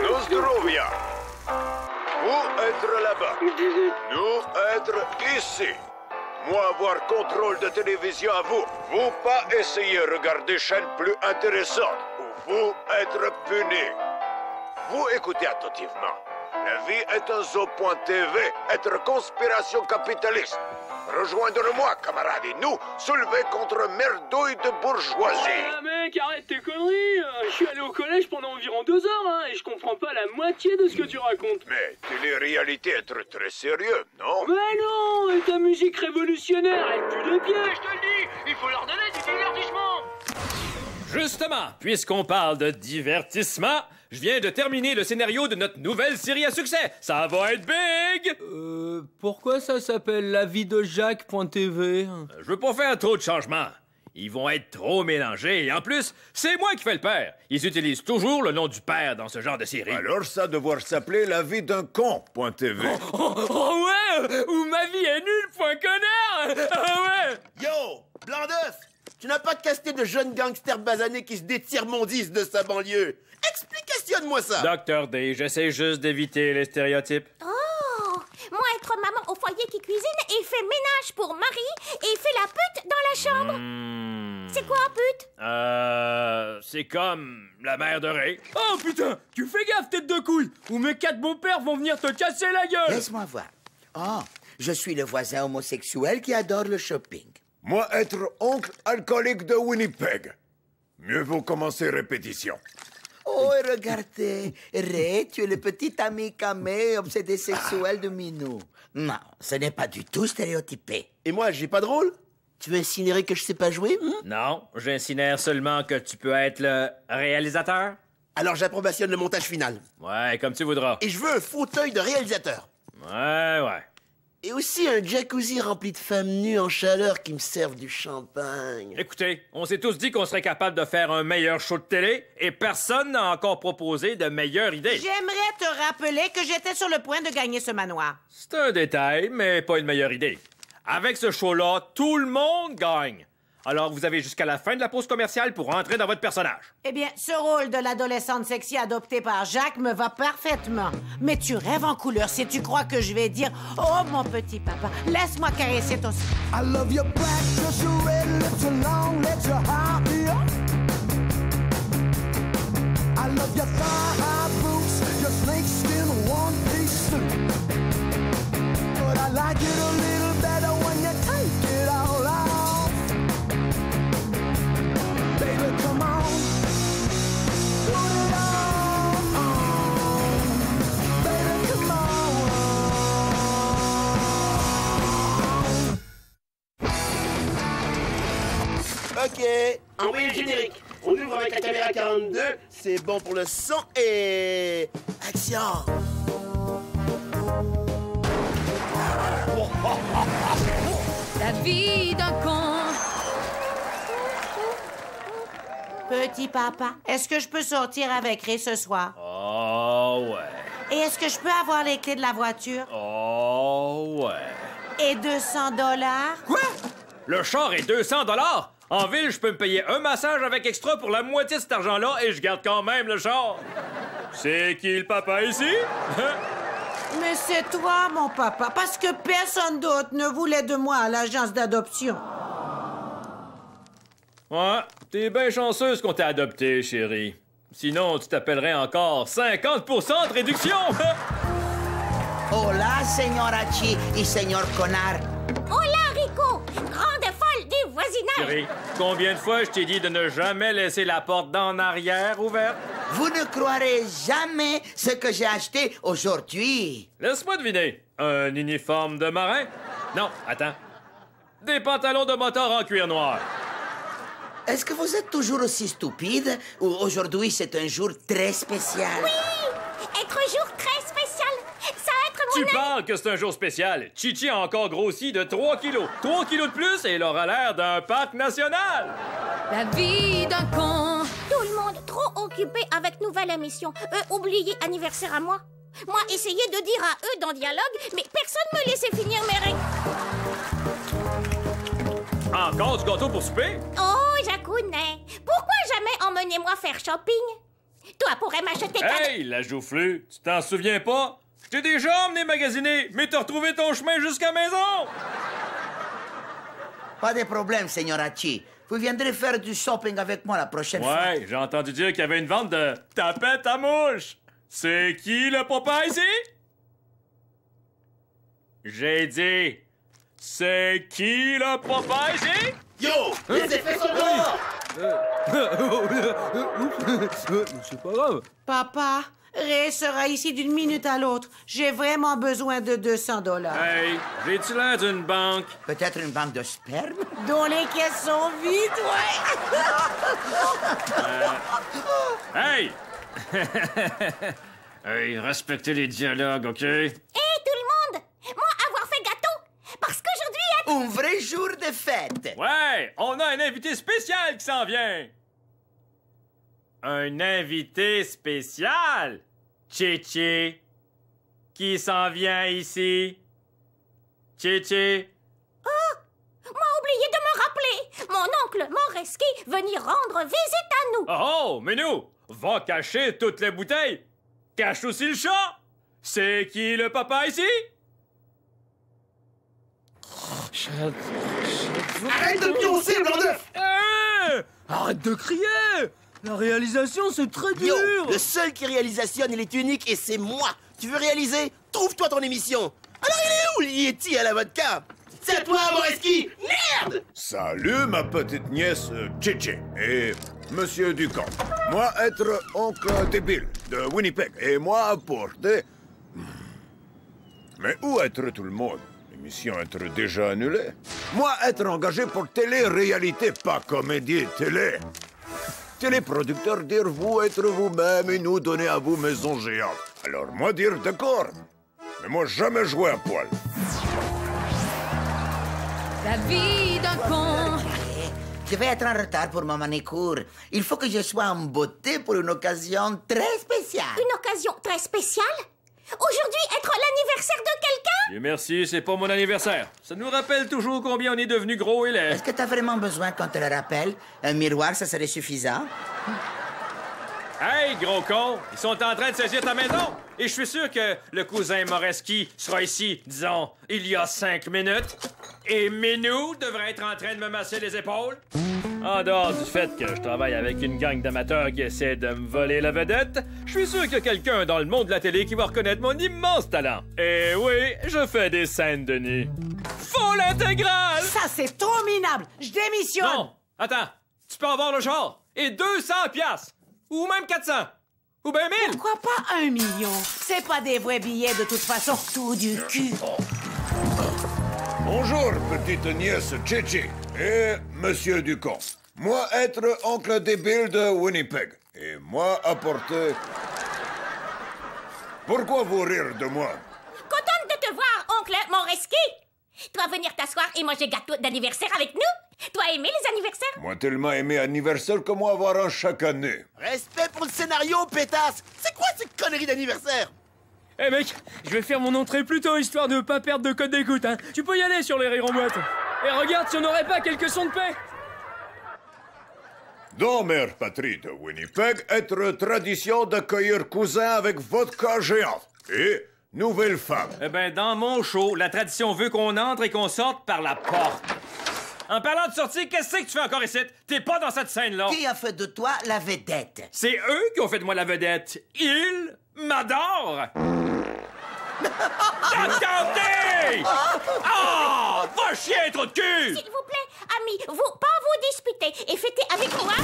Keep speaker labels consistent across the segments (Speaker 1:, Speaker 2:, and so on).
Speaker 1: Nostrovia. Vous être là-bas. Nous être ici. Moi avoir contrôle de télévision à vous. Vous pas essayer regarder chaîne plus intéressante. Ou vous être puni. Vous écoutez attentivement. La vie est un zoo.tv. Être conspiration capitaliste. Rejoindre-moi, camarades, et nous, soulever contre merdouille de bourgeoisie.
Speaker 2: Ah mec, arrête tes conneries. Je suis allé au collège pendant environ 2 heures, hein, et je comprends pas la moitié de ce que tu racontes.
Speaker 1: Mais télé-réalité être très sérieux, non?
Speaker 2: Mais non, et ta musique révolutionnaire, elle pue de pied, je te le dis. Il faut leur donner du divertissement.
Speaker 3: Justement, puisqu'on parle de divertissement, je viens de terminer le scénario de notre nouvelle série à succès. Ça va être big!
Speaker 4: Pourquoi ça s'appelle La vie de Jacques.tv?
Speaker 3: Je veux pas faire trop de changements. Ils vont être trop mélangés. Et en plus, c'est moi qui fais le père. Ils utilisent toujours le nom du père dans ce genre de série.
Speaker 1: Alors ça devoir s'appeler La vie d'un con.tv.
Speaker 3: Oh ouais! Ou Ma vie est nulle, point connard! Ah ouais!
Speaker 5: Yo, blanc d'œuf! Tu n'as pas casté de jeune gangster basané qui se détiers-mondise de sa banlieue. Explicationne-moi ça!
Speaker 3: Dr. D, j'essaie juste d'éviter les stéréotypes.
Speaker 6: Oh! Moi, être maman au foyer qui cuisine et fait ménage pour Marie et fait la pute dans la chambre. C'est quoi, pute?
Speaker 3: C'est comme la mère de Ray.
Speaker 4: Oh putain! Tu fais gaffe, tête de couille! Ou mes 4 beaux-pères vont venir te casser la gueule!
Speaker 7: Laisse-moi voir. Oh, je suis le voisin homosexuel qui adore le shopping.
Speaker 1: Moi être oncle alcoolique de Winnipeg. Mieux vaut commencer répétition.
Speaker 7: Oh, et regardez, Ray, tu es le petit ami camé obsédé sexuel de Minou. Non, ce n'est pas du tout stéréotypé.
Speaker 5: Et moi, j'ai pas de rôle? Tu veux insinuer que je sais pas jouer?
Speaker 3: Non, j'incinère seulement que tu peux être le réalisateur.
Speaker 5: Alors j'approbationne le montage final.
Speaker 3: Ouais, comme tu voudras.
Speaker 5: Et je veux un fauteuil de réalisateur.
Speaker 3: Ouais.
Speaker 5: Et aussi un jacuzzi rempli de femmes nues en chaleur qui me servent du champagne.
Speaker 3: Écoutez, on s'est tous dit qu'on serait capable de faire un meilleur show de télé et personne n'a encore proposé de meilleure idée.
Speaker 8: J'aimerais te rappeler que j'étais sur le point de gagner ce manoir.
Speaker 3: C'est un détail, mais pas une meilleure idée. Avec ce show-là, tout le monde gagne. Alors, vous avez jusqu'à la fin de la pause commerciale pour entrer dans votre personnage.
Speaker 8: Eh bien, ce rôle de l'adolescente sexy adopté par Jacques me va parfaitement. Mais tu rêves en couleur si tu crois que je vais dire « Oh, mon petit papa, laisse-moi caresser ton... »
Speaker 9: I love your black, just your red lips, your long legs, your high heel. I love your thigh-high boots, your snakeskin one-piece suit. But I like it a little better when you take it all out. Baby, come on, put it on. Baby, come on.
Speaker 5: OK, envoyez le générique. On ouvre avec la caméra 42. C'est bon pour le son et... Action!
Speaker 10: La vie d'un con.
Speaker 8: Petit papa, est-ce que je peux sortir avec Ray ce soir?
Speaker 3: Oh ouais.
Speaker 8: Et est-ce que je peux avoir les clés de la voiture?
Speaker 3: Oh ouais.
Speaker 8: Et 200 $?
Speaker 3: Quoi? Le char est 200 $? En ville, je peux me payer un massage avec extra pour la moitié de cet argent-là et je garde quand même le char. C'est qui le papa ici?
Speaker 8: Mais c'est toi, mon papa, parce que personne d'autre ne voulait de moi à l'agence d'adoption.
Speaker 3: Ouais, t'es bien chanceuse qu'on t'a adopté, chérie. Sinon, tu t'appellerais encore 50% de réduction!
Speaker 7: Hola, señora Chi y señor Connard.
Speaker 6: Hola, Rico! Grande folle du voisinage!
Speaker 3: Chérie, combien de fois je t'ai dit de ne jamais laisser la porte d'en arrière ouverte?
Speaker 7: Vous ne croirez jamais ce que j'ai acheté aujourd'hui.
Speaker 3: Laisse-moi deviner. Un uniforme de marin? Non, attends. Des pantalons de moteur en cuir noir.
Speaker 7: Est-ce que vous êtes toujours aussi stupide ou aujourd'hui c'est un jour très spécial?
Speaker 6: Oui! Être jour très spécial! Ça va être mon...
Speaker 3: Tu parles que c'est un jour spécial. Chichi a encore grossi de 3 kilos. 3 kilos de plus et elle aura l'air d'un parc national.
Speaker 10: La vie d'un con.
Speaker 6: Tout le monde trop occupé avec nouvelle émission. Eux, oubliez anniversaire à moi. Moi, essayez de dire à eux dans Dialogue, mais personne me laissait finir mes règles.
Speaker 3: Encore du gâteau pour souper?
Speaker 6: Oh, Jacounet, pourquoi jamais emmenez-moi faire shopping? Toi pourrais m'acheter
Speaker 3: Hey, la joufflue, tu t'en souviens pas? Je t'ai déjà emmené magasiner, mais t'as retrouvé ton chemin jusqu'à la maison!
Speaker 7: Pas de problème, Signoracci. Vous viendrez faire du shopping avec moi la prochaine fois.
Speaker 3: Ouais, j'ai entendu dire qu'il y avait une vente de tapettes à mouche. C'est qui le papa ici? J'ai dit, c'est qui le papa ici?
Speaker 5: Yo, les effets sont dehors!
Speaker 4: C'est pas grave.
Speaker 8: Papa, Ray sera ici d'une minute à l'autre. J'ai vraiment besoin de 200 $.
Speaker 3: Hey, j'ai-tu l'air d'une banque?
Speaker 7: Peut-être une banque de sperme?
Speaker 8: Dont les caisses sont vides, ouais!
Speaker 3: Hey! Hey, respectez les dialogues, OK?
Speaker 6: Hé, tout le monde! Moi, avoir fait gâteau! Parce qu'aujourd'hui est...
Speaker 7: Un vrai jour de fête!
Speaker 3: Ouais, on a un invité spécial qui s'en vient! Un invité spécial? Tché-tché. Qui s'en vient ici? Tché-tché.
Speaker 6: M'a oublié de me rappeler! Mon oncle Moreski venir rendre visite à nous!
Speaker 3: Oh, mais nous, va cacher toutes les bouteilles! Cache aussi le chat! C'est qui le papa ici?
Speaker 5: Arrête de pioncer, blanc d'œuf!
Speaker 4: Arrête de crier! La réalisation, c'est très dur!
Speaker 5: Yo, le seul qui réalisationne, il est unique et c'est moi! Tu veux réaliser? Trouve-toi ton émission! Alors il est où, le Yeti à la vodka? C'est à toi, Moreski! Merde!
Speaker 1: Salut, ma petite nièce Tché-tché et Monsieur Ducamp. Moi, être oncle débile de Winnipeg et moi apporter... Mais où être tout le monde? L'émission être déjà annulée. Moi, être engagé pour télé-réalité, pas comédie télé. Téléproducteur dire vous être vous-même et nous donner à vous maison géante. Alors moi dire d'accord. Mais moi jamais joué à poil.
Speaker 10: La vie d'un con.
Speaker 7: Je vais être en retard pour mon manicure. Il faut que je sois en beauté pour une occasion très spéciale.
Speaker 6: Une occasion très spéciale? Aujourd'hui, être l'anniversaire de quelqu'un?
Speaker 3: Dieu merci, c'est pas mon anniversaire. Ça nous rappelle toujours combien on est devenu gros et laid.
Speaker 7: Est-ce que t'as vraiment besoin qu'on te le rappelle? Un miroir, ça serait suffisant?
Speaker 3: Hey, gros con! Ils sont en train de saisir ta maison! Et je suis sûr que le cousin Moreski sera ici, disons, il y a 5 minutes. Et Minou devrait être en train de me masser les épaules. En dehors du fait que je travaille avec une gang d'amateurs qui essaie de me voler la vedette, je suis sûr qu'il y a quelqu'un dans le monde de la télé qui va reconnaître mon immense talent. Et oui, je fais des scènes de nuit. Full intégrale!
Speaker 8: Ça, c'est trop minable! Je démissionne!
Speaker 3: Non! Attends! Tu peux avoir le genre! Et 200 piastres! Ou même 400! Ou bien 1000!
Speaker 8: Pourquoi pas 1 million? C'est pas des vrais billets de toute façon. Tout du cul.
Speaker 1: Bonjour, petite nièce Tché-tché et Monsieur Ducamp. Moi, être oncle débile de Winnipeg. Et moi, apporter... Pourquoi vous rire de moi?
Speaker 6: Contente de te voir, oncle Moreski! Toi venir t'asseoir et manger gâteau d'anniversaire avec nous? Toi aimer les anniversaires?
Speaker 1: Moi, tellement aimé anniversaire que moi avoir un chaque année.
Speaker 5: Respect pour le scénario, pétasse! C'est quoi ces conneries d'anniversaire?
Speaker 4: Eh mec, je vais faire mon entrée plus tôt, histoire de pas perdre de code d'écoute, hein. Tu peux y aller sur les rires en boîte. Et regarde si on n'aurait pas quelques sons de paix.
Speaker 1: Dans mère patrie de Winnipeg, être tradition d'accueillir cousin avec vodka géante. Et nouvelle femme.
Speaker 3: Eh ben, dans mon show, la tradition veut qu'on entre et qu'on sorte par la porte. En parlant de sortie, qu'est-ce que tu fais encore ici? T'es pas dans cette scène-là.
Speaker 7: Qui a fait de toi la vedette?
Speaker 3: C'est eux qui ont fait de moi la vedette. Ils m'adorent. Attendez! Ah! Va chier, trou de cul!
Speaker 6: S'il vous plaît, amis, pas vous disputer et fêter avec moi.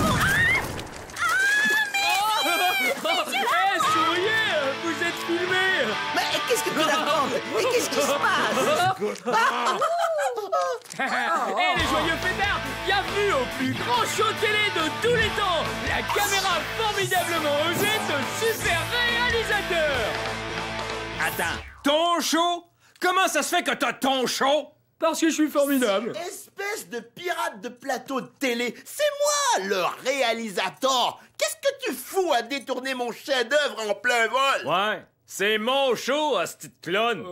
Speaker 4: Eh, souriez! Vous êtes filmés!
Speaker 7: Mais qu'est-ce que tu racontes? Mais qu'est-ce qui se passe?
Speaker 4: Eh, les joyeux fêtards! Bienvenue au plus grand show télé de tous les temps! La caméra formidablement osée de super réalisateur!
Speaker 3: Attends, ton show? Comment ça se fait que t'as ton show?
Speaker 4: Parce que je suis formidable!
Speaker 5: Espèce de pirate de plateau de télé, c'est moi le réalisateur! Qu'est-ce que tu fous à détourner mon chef-d'œuvre en plein vol?
Speaker 3: Ouais, C'est mon show, hostie de clone!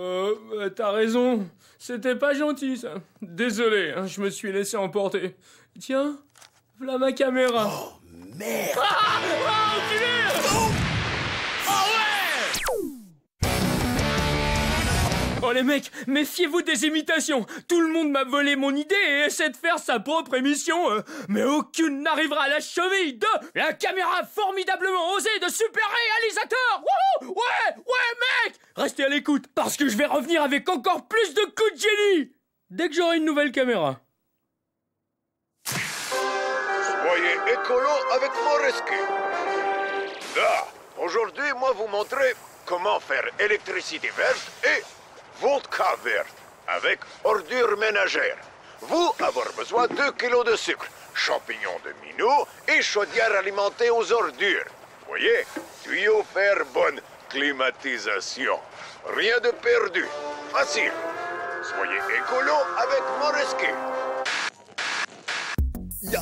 Speaker 4: T'as raison. C'était pas gentil, ça. Désolé, hein, je me suis laissé emporter. Tiens, voilà ma caméra.
Speaker 5: Oh, merde!
Speaker 4: Oh les mecs, méfiez-vous des imitations. Tout le monde m'a volé mon idée et essaie de faire sa propre émission. Mais aucune n'arrivera à la cheville de la caméra formidablement osée de super réalisateur. Wouhou! Ouais, mec! Restez à l'écoute parce que je vais revenir avec encore plus de coups de génie dès que j'aurai une nouvelle caméra.
Speaker 1: Soyez écolo avec Moreski. Là, aujourd'hui, moi vous montrer comment faire électricité verte et vodka verte avec ordures ménagères. Vous avoir besoin de 2 kilos de sucre, champignons de minot et chaudière alimentée aux ordures. Voyez, tuyau faire bonne climatisation. Rien de perdu. Facile. Soyez écolo avec Moreski.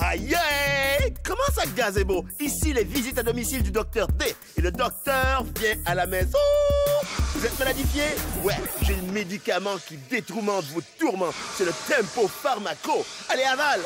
Speaker 5: Aïe, aïe! Comment ça, gazebo? Ici, les visites à domicile du docteur D. Et le docteur vient à la maison. Vous êtes maladifié? Ouais, j'ai le médicament qui détourmente vos tourments. C'est le Tempo Pharmaco. Allez, avale!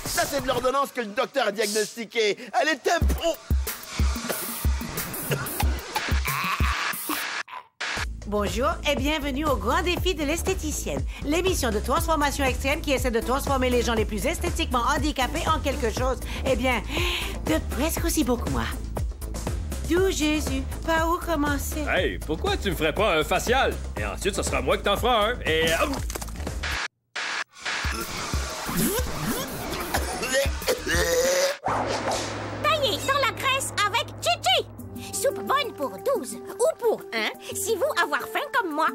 Speaker 5: Ça, c'est de l'ordonnance que le docteur a diagnostiquée. Elle est Tempo.
Speaker 8: Bonjour et bienvenue au Grand Défi de l'esthéticienne, l'émission de transformation extrême qui essaie de transformer les gens les plus esthétiquement handicapés en quelque chose, eh bien, de presque aussi beau que moi. D'où Jésus, par où commencer?
Speaker 3: Hey, pourquoi tu me ferais pas un facial? Et ensuite, ce sera moi qui t'en ferai un. Et...
Speaker 6: Taillez dans la graisse avec Chichi. Soupe bonne pour 12 ou pour 1 si vous avoir faim comme moi.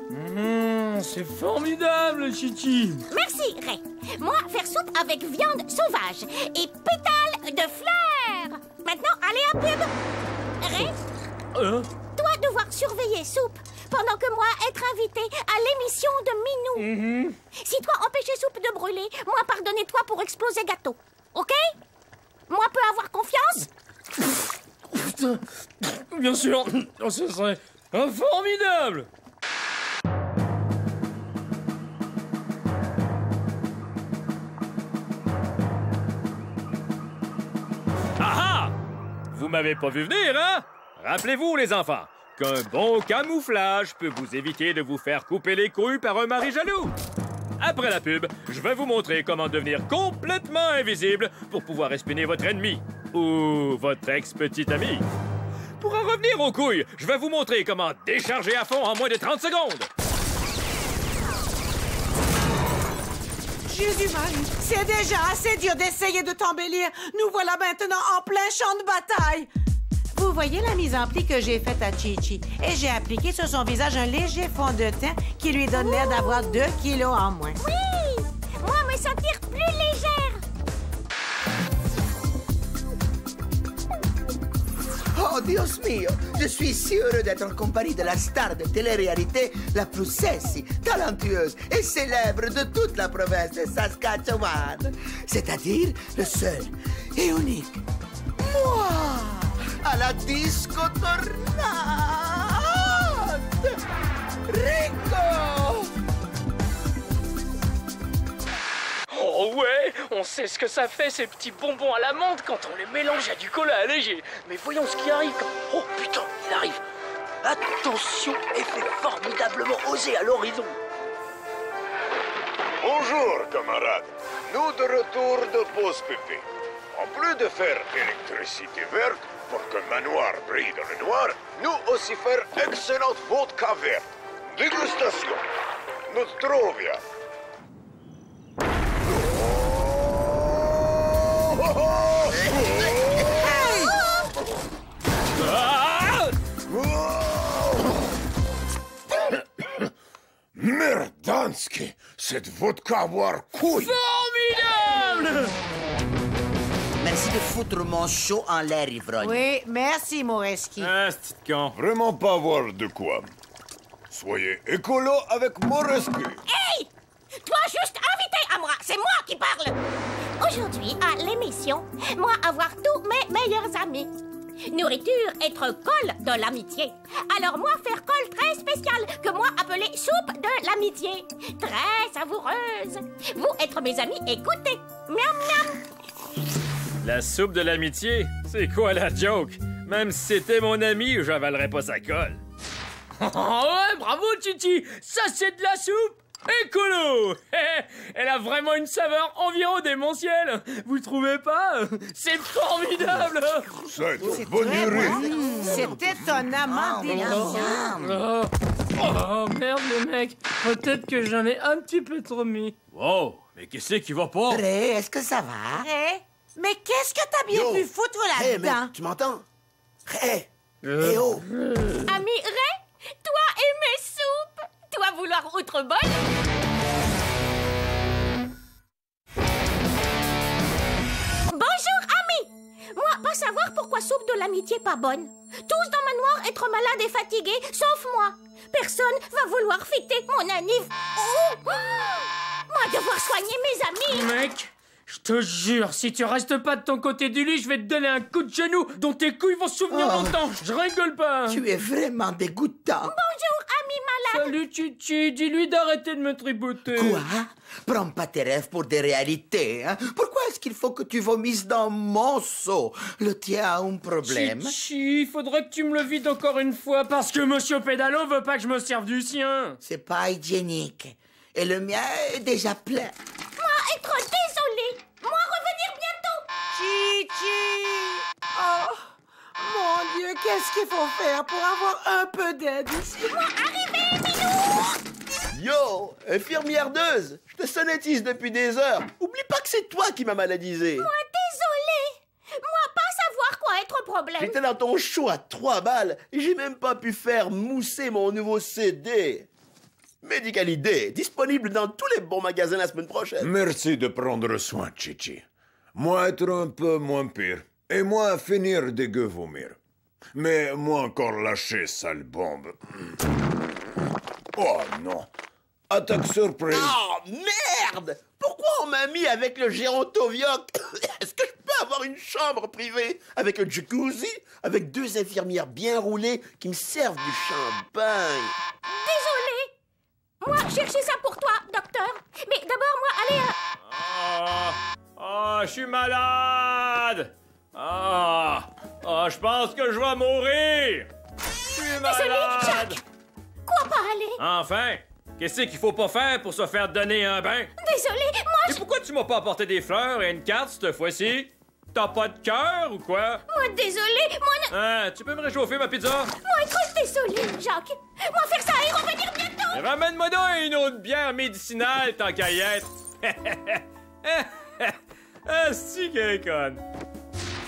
Speaker 4: C'est formidable, Chichi.
Speaker 6: Merci, Ray. Moi, faire soupe avec viande sauvage et pétales de fleurs. Maintenant, allez à pub. Ray, toi devoir surveiller soupe pendant que moi être invité à l'émission de Minou. Si toi empêcher soupe de brûler, moi pardonnez toi pour exploser gâteau. OK? Moi peux avoir confiance?
Speaker 4: Putain, bien sûr, ce serait formidable.
Speaker 3: Ah ah! Vous m'avez pas vu venir, hein? Rappelez-vous, les enfants, qu'un bon camouflage peut vous éviter de vous faire couper les couilles par un mari jaloux. Après la pub, je vais vous montrer comment devenir complètement invisible pour pouvoir espionner votre ennemi ou votre ex-petite amie. Pour en revenir aux couilles, je vais vous montrer comment décharger à fond en moins de 30 secondes.
Speaker 8: Jésus-Marie, c'est déjà assez dur d'essayer de t'embellir. Nous voilà maintenant en plein champ de bataille. Vous voyez la mise en pli que j'ai faite à Chichi. Et j'ai appliqué sur son visage un léger fond de teint qui lui donne l'air d'avoir 2 kilos en moins.
Speaker 6: Oui! Moi, me sentir plus légère.
Speaker 7: Oh, Dios mio! Je suis si heureux d'être en compagnie de la star de télé-réalité la plus sexy, talentueuse et célèbre de toute la province de Saskatchewan. C'est-à-dire le seul et unique. Moi! À la disco tornade!
Speaker 4: on sait ce que ça fait, ces petits bonbons à la menthe, quand on les mélange à du cola allégé. Mais voyons ce qui arrive quand... Oh putain, il arrive. Attention, effet formidablement osé à l'horizon.
Speaker 1: Bonjour, camarades. Nous de retour de pause pépé. En plus de faire électricité verte pour que manoir brille dans le noir, nous aussi faire excellente vodka verte. Dégustation. Nostrovia.
Speaker 5: Merdansky, cette vodka avoir couille.
Speaker 4: Formidable!
Speaker 7: Merci de foutre mon show en l'air, ivrogne.
Speaker 8: Oui, merci, Moreski.
Speaker 3: Ah, c'est con.
Speaker 1: Vraiment pas avoir de quoi. Soyez écolo avec Moreski.
Speaker 6: Hey! Toi, juste invité à moi, c'est moi qui parle. Aujourd'hui, à l'émission, moi avoir tous mes meilleurs amis. Nourriture, être col de l'amitié. Alors moi, faire col très spécial, que moi appeler soupe de l'amitié. Très savoureuse. Vous être mes amis, écoutez. Miam, miam.
Speaker 3: La soupe de l'amitié? C'est quoi la joke? Même si c'était mon ami, j'avalerais pas sa colle.
Speaker 4: Oh ouais, bravo, Titi! Ça, c'est de la soupe! Écolo! Elle a vraiment une saveur environ démentielle! Vous trouvez pas? C'est formidable!
Speaker 1: C'est
Speaker 8: C'est
Speaker 1: bonne
Speaker 8: très
Speaker 1: urée.
Speaker 8: bon. C'est étonnamment délicieux.
Speaker 4: Oh merde, le mec! Peut-être que j'en ai un petit peu trop mis.
Speaker 3: Wow, mais qu'est-ce qui va pas?
Speaker 7: Ray, est-ce que ça va?
Speaker 8: Hey, mais qu'est-ce que t'as bien
Speaker 5: Yo.
Speaker 8: pu foutre
Speaker 5: Hey, mec,
Speaker 8: là-dedans?
Speaker 5: tu m'entends? Hey! Hey, oh!
Speaker 6: Ami Ray, toi et mes soupes. Toi vouloir outre bonne. Bonjour, ami. Moi, pas savoir pourquoi soupe de l'amitié pas bonne. Tous dans manoir être malade et fatigué, sauf moi. Personne va vouloir fêter mon anniv. Oh! Moi devoir soigner mes amis.
Speaker 4: Mec, je te jure, si tu restes pas de ton côté du lit, je vais te donner un coup de genou dont tes couilles vont se souvenir longtemps. Je rigole pas.
Speaker 7: Tu es vraiment dégoûtant.
Speaker 6: Bonjour, ami malade.
Speaker 4: Salut, Titi, dis-lui d'arrêter de me tripoter.
Speaker 7: Quoi? Prends pas tes rêves pour des réalités, hein? Pourquoi est-ce qu'il faut que tu vomisses dans mon seau? Le tien a un problème?
Speaker 4: Titi, il faudrait que tu me le vides encore une fois parce que Monsieur Pédalo veut pas que je me serve du sien.
Speaker 7: C'est pas hygiénique. Et le mien est déjà plein.
Speaker 6: Moi être désolée. Moi revenir bientôt.
Speaker 8: Chichi! Oh, mon Dieu, qu'est-ce qu'il faut faire pour avoir un peu d'aide ici?
Speaker 6: Moi arrivé, Minou.
Speaker 5: Yo! Infirmière Deuse! Je te sonnétise depuis des heures. Oublie pas que c'est toi qui m'as maladisé.
Speaker 6: Moi désolée. Moi pas savoir quoi être problème.
Speaker 5: J'étais dans ton show à 3 balles et j'ai même pas pu faire mousser mon nouveau CD. Médicalidé, disponible dans tous les bons magasins la semaine prochaine.
Speaker 1: Merci de prendre soin, Chichi. Moi être un peu moins pire. Et moi finir dégueu vomir. Mais moi encore lâcher, sale bombe. Oh non. Attaque surprise.
Speaker 5: Oh merde! Pourquoi on m'a mis avec le gérontovioc? Est-ce que je peux avoir une chambre privée avec un jacuzzi, avec 2 infirmières bien roulées qui me servent du champagne?
Speaker 6: Désolée. Moi chercher ça pour toi, docteur. Mais d'abord moi aller à...
Speaker 3: Je suis malade! Je pense que je vais mourir! Je suis malade!
Speaker 6: Jacques. Quoi pas aller?
Speaker 3: Enfin! Qu'est-ce qu'il faut pas faire pour se faire donner un bain?
Speaker 6: Désolée, moi
Speaker 3: Et pourquoi tu m'as pas apporté des fleurs et une carte cette fois-ci? T'as pas de cœur ou quoi?
Speaker 6: Moi désolée, moi ne...
Speaker 3: Hein, tu peux me réchauffer ma pizza?
Speaker 6: Moi être désolée, Jacques. Moi faire ça et revenir bientôt.
Speaker 3: Ramène-moi donc une autre bière médicinale, tant qu'à y être. Si qu'elle est conne.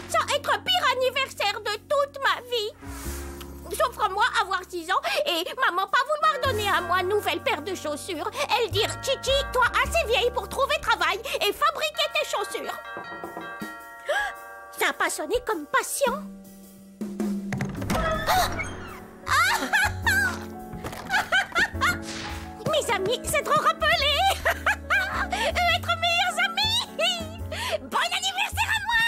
Speaker 6: Ça être pire anniversaire de toute ma vie. Sauf moi avoir 6 ans et maman pas vouloir donner à moi une nouvelle paire de chaussures. Elle dire, Chichi, toi assez vieille pour trouver travail et fabriquer tes chaussures. Ça a pas sonné comme patient. Mes amis, c'est trop rappelé. Être meilleurs amis. Bon anniversaire à moi.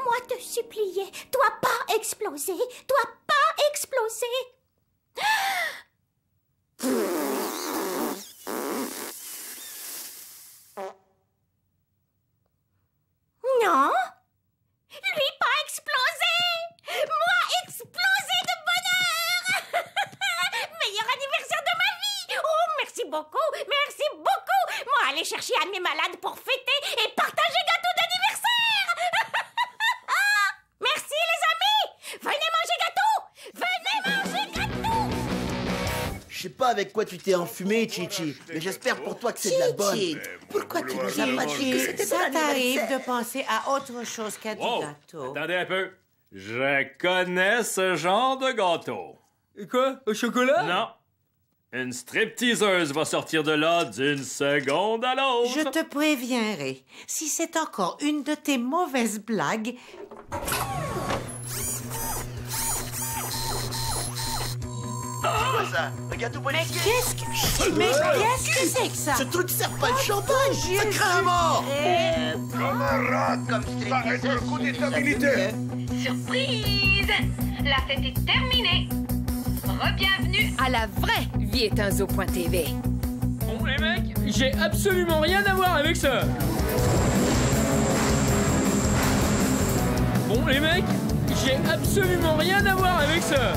Speaker 6: Moi te supplier, toi pas exploser, toi pas exploser. beaucoup, merci beaucoup. Moi, aller chercher un de mes malades pour fêter et partager gâteau d'anniversaire. Merci, les amis. Venez manger gâteau. Venez manger gâteau.
Speaker 5: Je sais pas avec quoi tu t'es enfumé, Chichi, mais j'espère pour toi que c'est de la bonne.
Speaker 7: Chichi, pourquoi tu nous as pas dit que c'était ton
Speaker 8: Ça t'arrive
Speaker 7: anniversaire?
Speaker 8: de penser à autre chose qu'à du gâteau.
Speaker 3: Attendez un peu. Je connais ce genre de gâteau.
Speaker 4: Quoi? Au chocolat?
Speaker 3: Non. Une stripteaseuse va sortir de là d'une seconde à l'autre.
Speaker 8: Je te préviens, Ray. Si c'est encore une de tes mauvaises blagues...
Speaker 5: C'est quoi ça? Un gâteau policier?
Speaker 8: Mais qu'est-ce que c'est que ça?
Speaker 5: Ce truc sert pas le champagne! Ça craint à mort!
Speaker 1: Camarade, ça va être le coup d'état militaire.
Speaker 10: Surprise! La fête est terminée. Re-bienvenue à la vraie vie est un zoo.tv.
Speaker 4: Bon, les mecs, j'ai absolument rien à voir avec ça. Bon, les mecs, j'ai absolument rien à voir avec ça.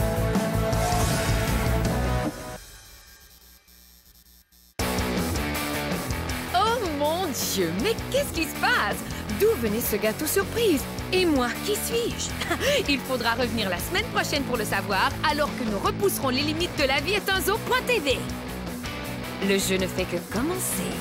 Speaker 10: Oh mon Dieu, mais qu'est-ce qui se passe? D'où venait ce gâteau surprise? Et moi, qui suis-je? Il faudra revenir la semaine prochaine pour le savoir, alors que nous repousserons les limites de la vie est un zoo.tv. Le jeu ne fait que commencer.